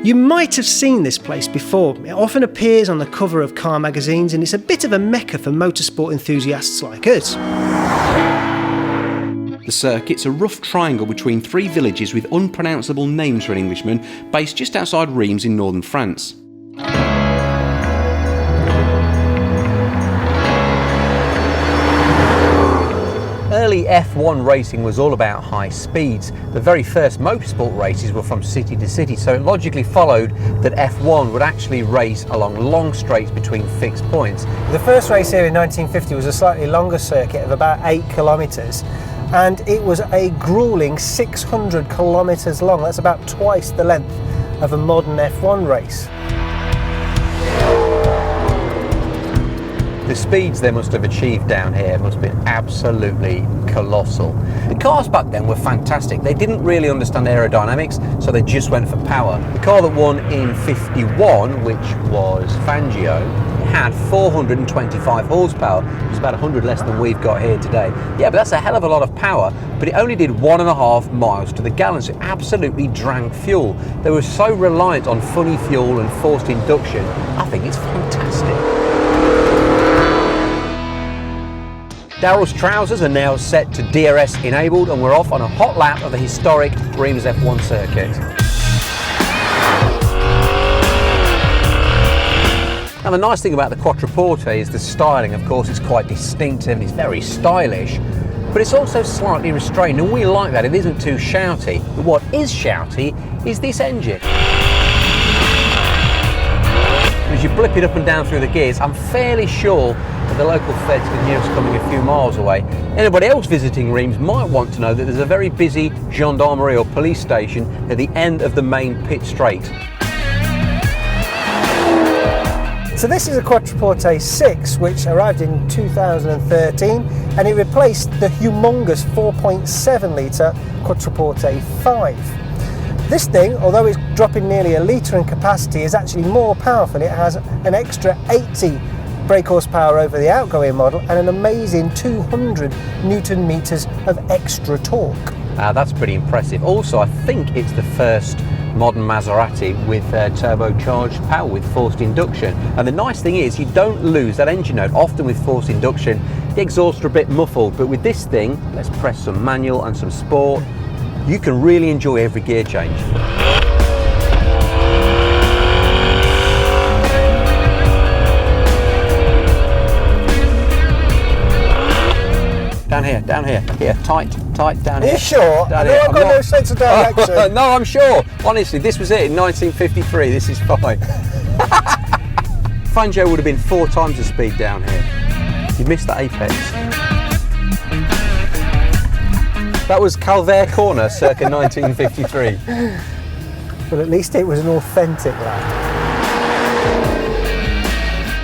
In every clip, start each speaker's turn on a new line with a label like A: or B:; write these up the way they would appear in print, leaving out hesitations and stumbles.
A: You might have seen this place before. It often appears on the cover of car magazines and it's a bit of a mecca for motorsport enthusiasts like us.
B: The circuit's a rough triangle between three villages with unpronounceable names for an Englishman, based just outside Reims in northern France.
C: Early F1 racing was all about high speeds. The very first motorsport races were from city to city, so it logically followed that F1 would actually race along long straights between fixed points.
A: The first race here in 1950 was a slightly longer circuit of about 8 kilometres, and it was a gruelling 600 kilometres long. That's about twice the length of a modern F1 race.
C: The speeds they must have achieved down here must have been absolutely colossal. The cars back then were fantastic. They didn't really understand aerodynamics, so they just went for power. The car that won in 51, which was Fangio, had 425 horsepower. It's about 100 less than we've got here today. Yeah, but that's a hell of a lot of power, but it only did 1.5 miles to the gallon, so it absolutely drank fuel. They were so reliant on funny fuel and forced induction. I think it's fantastic. Daryl's trousers are now set to DRS enabled and we're off on a hot lap of the historic Reims F1 circuit. Now the nice thing about the Quattroporte is the styling. Of course, it's quite distinctive and it's very stylish, but it's also slightly restrained, and we like that. It isn't too shouty, but what is shouty is this engine. As you blip it up and down through the gears, I'm fairly sure that the local feds can hear us coming a few miles away. Anybody else visiting Reims might want to know that there's a very busy gendarmerie or police station at the end of the main pit straight.
A: So this is a Quattroporte A6 which arrived in 2013, and it replaced the humongous 4.7 litre Quattroporte A5. This thing, although it's dropping nearly a litre in capacity, is actually more powerful. It has an extra 80 brake horsepower over the outgoing model and an amazing 200 Newton meters of extra torque.
C: That's pretty impressive. Also, I think it's the first modern Maserati with turbocharged power with forced induction. And the nice thing is you don't lose that engine note. Often with forced induction, the exhausts are a bit muffled, but with this thing, let's press some manual and some sport, you can really enjoy every gear change. Down here, tight down here.
A: Are you sure?
C: Down
A: No, I've got no sense of direction.
C: No, I'm sure. Honestly, this was it in 1953. This is fine. Fangio would have been 4 times the speed down here. You missed that apex. That was Calvaire Corner, circa 1953.
A: But at least it was an authentic lap.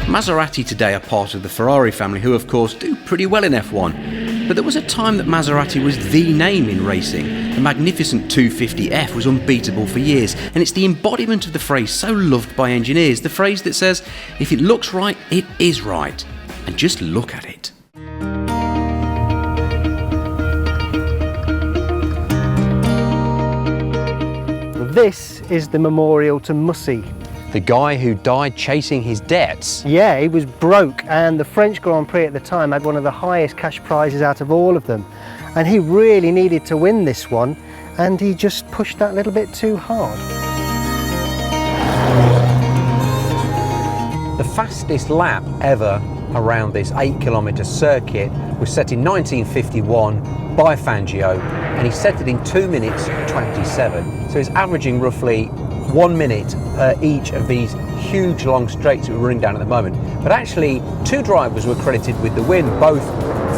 B: Maserati today are part of the Ferrari family, who of course do pretty well in F1. But there was a time that Maserati was the name in racing. The magnificent 250F was unbeatable for years, and it's the embodiment of the phrase so loved by engineers, the phrase that says, if it looks right, it is right. And just look at it.
A: This is the memorial to Mussy.
C: The guy who died chasing his debts.
A: Yeah, he was broke, and the French Grand Prix at the time had one of the highest cash prizes out of all of them. And he really needed to win this one, and he just pushed that little bit too hard.
C: The fastest lap ever around this 8-kilometre circuit was set in 1951 by Fangio, and he set it in 2 minutes 27. So he's averaging roughly 1 minute per each of these huge long straights that we're running down at the moment. But actually, 2 drivers were credited with the win, both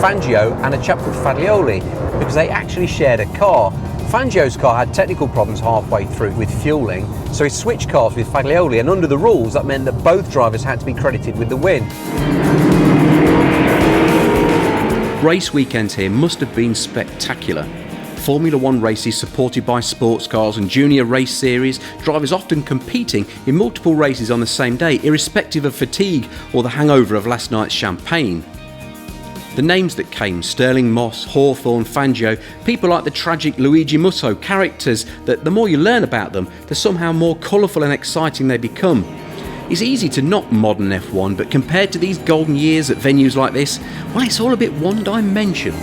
C: Fangio and a chap called Faglioli, because they actually shared a car. Fangio's car had technical problems halfway through with fueling, so he switched cars with Faglioli, and under the rules that meant that both drivers had to be credited with the win.
B: Race weekends here must have been spectacular. Formula One races supported by sports cars and junior race series, drivers often competing in multiple races on the same day, irrespective of fatigue or the hangover of last night's champagne. The names that came, Stirling Moss, Hawthorne, Fangio, people like the tragic Luigi Musso, characters that the more you learn about them, the somehow more colourful and exciting they become. It's easy to knock modern F1, but compared to these golden years at venues like this, well, it's all a bit one-dimensional.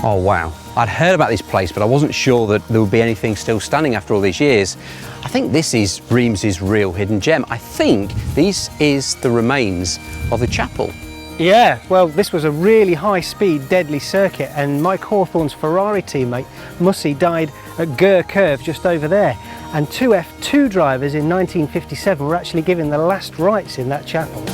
C: Oh wow, I'd heard about this place, but I wasn't sure that there would be anything still standing after all these years. I think this is Reims' real hidden gem. I think this is the remains of the chapel.
A: Yeah, well, this was a really high-speed, deadly circuit, and Mike Hawthorne's Ferrari teammate, Mussy, died at Gueux Curve just over there. And two F2 drivers in 1957 were actually given the last rites in that chapel.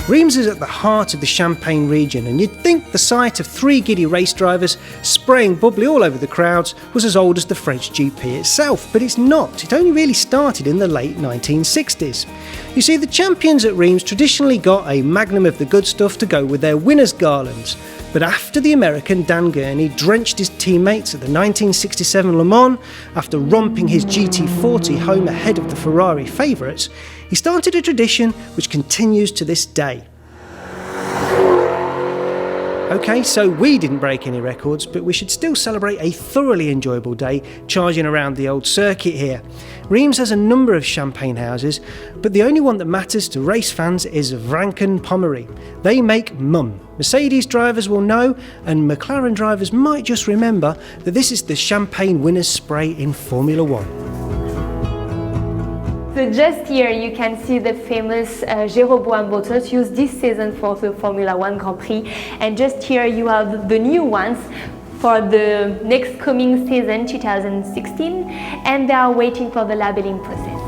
A: Reims is at the heart of the Champagne region, and you'd think the sight of three giddy race drivers spraying bubbly all over the crowds was as old as the French GP itself, but it's not. It only really started in the late 1960s. You see, the champions at Reims traditionally got a magnum of the good stuff to go with their winners' garlands, but after the American Dan Gurney drenched his teammates at the 1967 Le Mans, after romping his GT40 home ahead of the Ferrari favourites, he started a tradition which continues to this day. Okay, so we didn't break any records, but we should still celebrate a thoroughly enjoyable day charging around the old circuit here. Reims has a number of champagne houses, but the only one that matters to race fans is Vranken Pommery. They make mum. Mercedes drivers will know, and McLaren drivers might just remember that this is the champagne winner's spray in Formula 1.
D: So just here you can see the famous Jeroboam bottles used this season for the Formula 1 Grand Prix, and just here you have the new ones for the next coming season 2016, and they are waiting for the labeling process.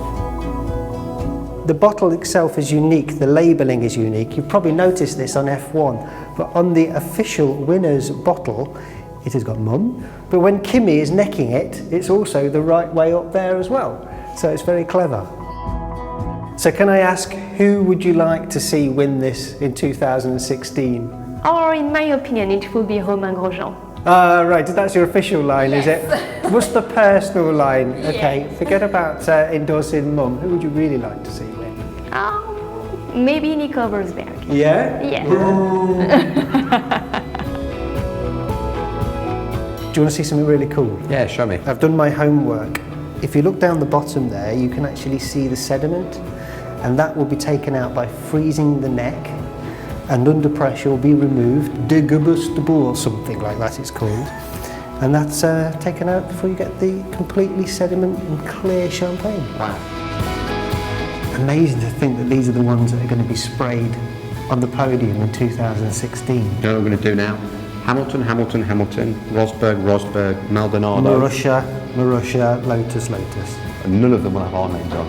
A: The bottle itself is unique, the labelling is unique. You've probably noticed this on F1, but on the official winner's bottle it has got mum, but when Kimi is necking it, it's also the right way up there as well. So it's very clever. So can I ask, who would you like to see win this in 2016?
D: Or in my opinion, it will be Romain Grosjean.
A: Right, that's your official line, yes. Is it? What's the personal line? Okay, yeah. Forget about endorsing mum. Who would you really like to see win?
D: Maybe Nico Rosberg.
A: Yeah?
D: Yeah.
A: Do you want to see something really cool?
C: Yeah, show me.
A: I've done my homework. If you look down the bottom there, you can actually see the sediment, and that will be taken out by freezing the neck, and under pressure will be removed, degumstible or something like that it's called, and that's taken out before you get the completely sediment and clear champagne.
C: Wow.
A: Amazing to think that these are the ones that are going to be sprayed on the podium in 2016.
C: You know what I'm going to do now? Hamilton, Hamilton, Hamilton, Rosberg, Rosberg, Maldonado.
A: Marussia, Lotus, Lotus.
C: And none of them will have our names on.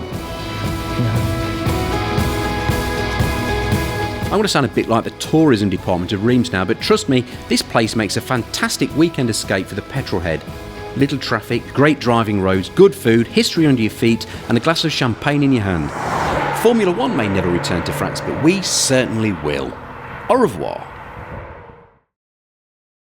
B: I'm going to sound a bit like the tourism department of Reims now, but trust me, this place makes a fantastic weekend escape for the petrolhead. Little traffic, great driving roads, good food, history under your feet, and a glass of champagne in your hand. Formula 1 may never return to France, but we certainly will. Au revoir.